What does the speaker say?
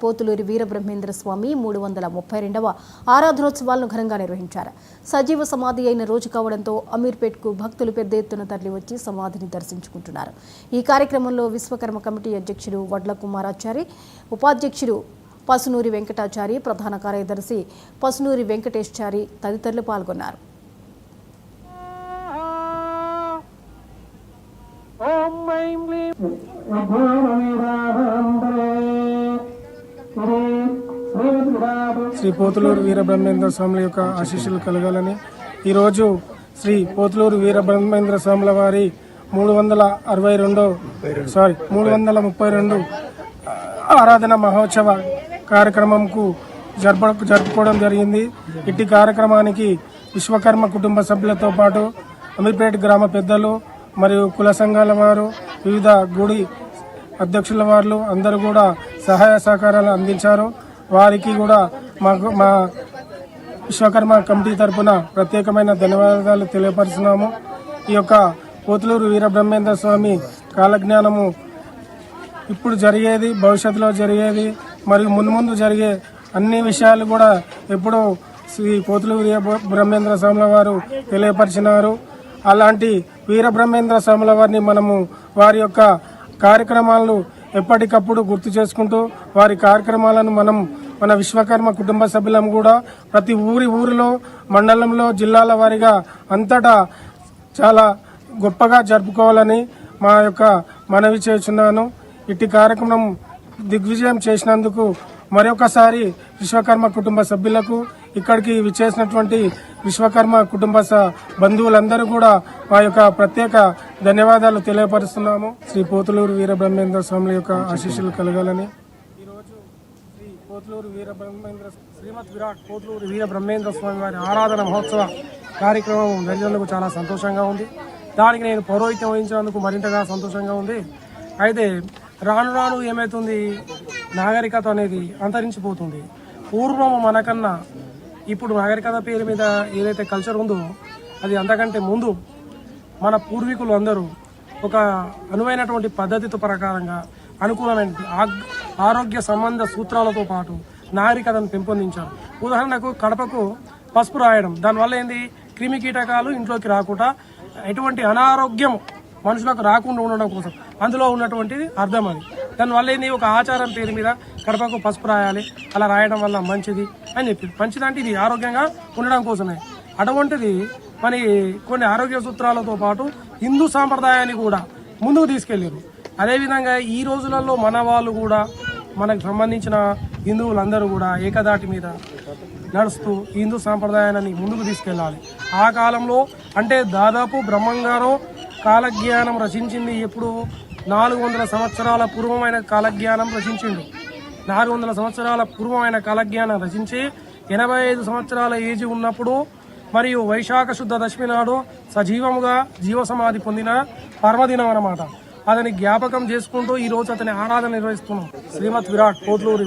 పోతులూరి వీరబ్రహ్మేంద్ర స్వామి 332వ ఆరాధనోత్సవాలను ఘనంగా నిర్వహించారు. సజీవ సమాధి అయిన రోజు కావడంతో అమీర్పేట్కు భక్తులు పెద్ద ఎత్తున తరలివచ్చి సమాధిని దర్శించుకుంటున్నారు. ఈ కార్యక్రమంలో విశ్వకర్మ కమిటీ అధ్యక్షుడు వడ్ల కుమారాచారి, ఉపాధ్యక్షుడు పసునూరి వెంకటాచారి, ప్రధాన కార్యదర్శి పసునూరి వెంకటేశ్చారి తదితరులు పాల్గొన్నారు. శ్రీ పోతులూరు వీరబ్రహ్మేంద్ర స్వాముల యొక్క ఆశీస్సులు కలగాలని ఈరోజు శ్రీ పోతులూరు వీరబ్రహ్మేంద్ర స్వాముల వారి 332 ఆరాధన మహోత్సవ కార్యక్రమంకు జరుపుకోవడం జరిగింది. ఇట్టి కార్యక్రమానికి విశ్వకర్మ కుటుంబ సభ్యులతో పాటు అమీర్పేట గ్రామ పెద్దలు మరియు కుల సంఘాల వారు, వివిధ గుడి అధ్యక్షుల వారు అందరూ కూడా సహాయ సహకారాలు అందించారు. వారికి కూడా మా విశ్వకర్మ కమిటీ తరఫున ప్రత్యేకమైన ధన్యవాదాలు తెలియపరుస్తున్నాము. ఈ యొక్క పోతులూరు వీరబ్రహ్మేంద్ర స్వామి కాలజ్ఞానము ఇప్పుడు జరిగేది, భవిష్యత్తులో జరిగేది మరియు ముందు జరిగే అన్ని విషయాలు కూడా ఎప్పుడో శ్రీ పోతులూరు వీరబ్రహ్మేంద్ర స్వాముల వారు తెలియపరిచినారు. అలాంటి వీరబ్రహ్మేంద్ర స్వాముల వారిని మనము వారి యొక్క కార్యక్రమాలను ఎప్పటికప్పుడు గుర్తు చేసుకుంటూ వారి కార్యక్రమాలను మన విశ్వకర్మ కుటుంబ సభ్యులం కూడా ప్రతి ఊరిలో, మండలంలో, జిల్లాల వారీగా అంతటా చాలా గొప్పగా జరుపుకోవాలని మా యొక్క మనవి చేస్తున్నాను. ఇట్టి కార్యక్రమం దిగ్విజయం చేసినందుకు మరొకసారి విశ్వకర్మ కుటుంబ సభ్యులకు, ఇక్కడికి విచ్చేసినటువంటి విశ్వకర్మ కుటుంబ బంధువులందరూ కూడా మా యొక్క ప్రత్యేక ధన్యవాదాలు తెలియపరుస్తున్నాము. శ్రీ పోతులూరు వీరబ్రహ్మేంద్ర స్వాముల యొక్క ఆశీస్సులు కలగాలని ఈరోజు శ్రీ పోతులూరు శ్రీమద్ విరాట్ పోతులూరు వీరబ్రహ్మేంద్ర స్వామి వారి ఆరాధన మహోత్సవ కార్యక్రమం జరిగినందుకు చాలా సంతోషంగా ఉంది. దానికి నేను పౌరోహిత్యం వహించినందుకు మరింతగా సంతోషంగా ఉంది. అయితే రాను రాను ఏమవుతుంది, నాగరికత అనేది అంతరించిపోతుంది. పూర్వం మనకన్నా ఇప్పుడు నాగరికత పేరు మీద ఏదైతే కల్చర్ ఉందో అది అంతకంటే ముందు మన పూర్వీకులు అందరూ ఒక అనువైనటువంటి పద్ధతితో ప్రకారంగా అనుకూలమైన ఆరోగ్య సంబంధ సూత్రాలతో పాటు నాగరికతను పెంపొందించారు. ఉదాహరణకు కడపకు పసుపు రాయడం, దానివల్ల ఏంది, క్రిమి కీటకాలు ఇంట్లోకి రాకుండా ఎటువంటి అనారోగ్యం మనుషులకు రాకుండా ఉండడం కోసం అందులో ఉన్నటువంటిది అర్థం. అది దానివల్ల ఏంది, ఒక ఆచారం పేరు మీద కడపకు పసుపు రాయాలి, అలా రాయడం వల్ల మంచిది అని చెప్పి, మంచిదంటే ఇది ఆరోగ్యంగా ఉండడం కోసమే. అటువంటిది మరి కొన్ని ఆరోగ్య సూత్రాలతో పాటు హిందూ సాంప్రదాయాన్ని కూడా ముందుకు తీసుకెళ్ళారు. అదేవిధంగా ఈ రోజులలో మన వాళ్ళు కూడా, మనకు సంబంధించిన హిందువులందరూ కూడా ఏకదాటి మీద నడుస్తూ హిందూ సాంప్రదాయాన్ని ముందుకు తీసుకెళ్ళాలి. ఆ కాలంలో అంటే దాదాపు బ్రహ్మంగారు కాలజ్ఞానం రచించింది ఎప్పుడు, 400 సంవత్సరాల పూర్వమైన కాలజ్ఞానం రచించిండు. 400 సంవత్సరాల పూర్వమైన కాలజ్ఞానం రచించి 85 సంవత్సరాల ఏజ్ ఉన్నప్పుడు మరియు వైశాఖ శుద్ధ దశమి నాడు సజీవముగా జీవసమాధి పొందిన పర్వదినం అన్నమాట. అతని జ్ఞాపకం చేసుకుంటూ ఈరోజు అతని ఆరాధన నిర్వహిస్తున్నాం. శ్రీమద్ విరాట్ పోతులూరి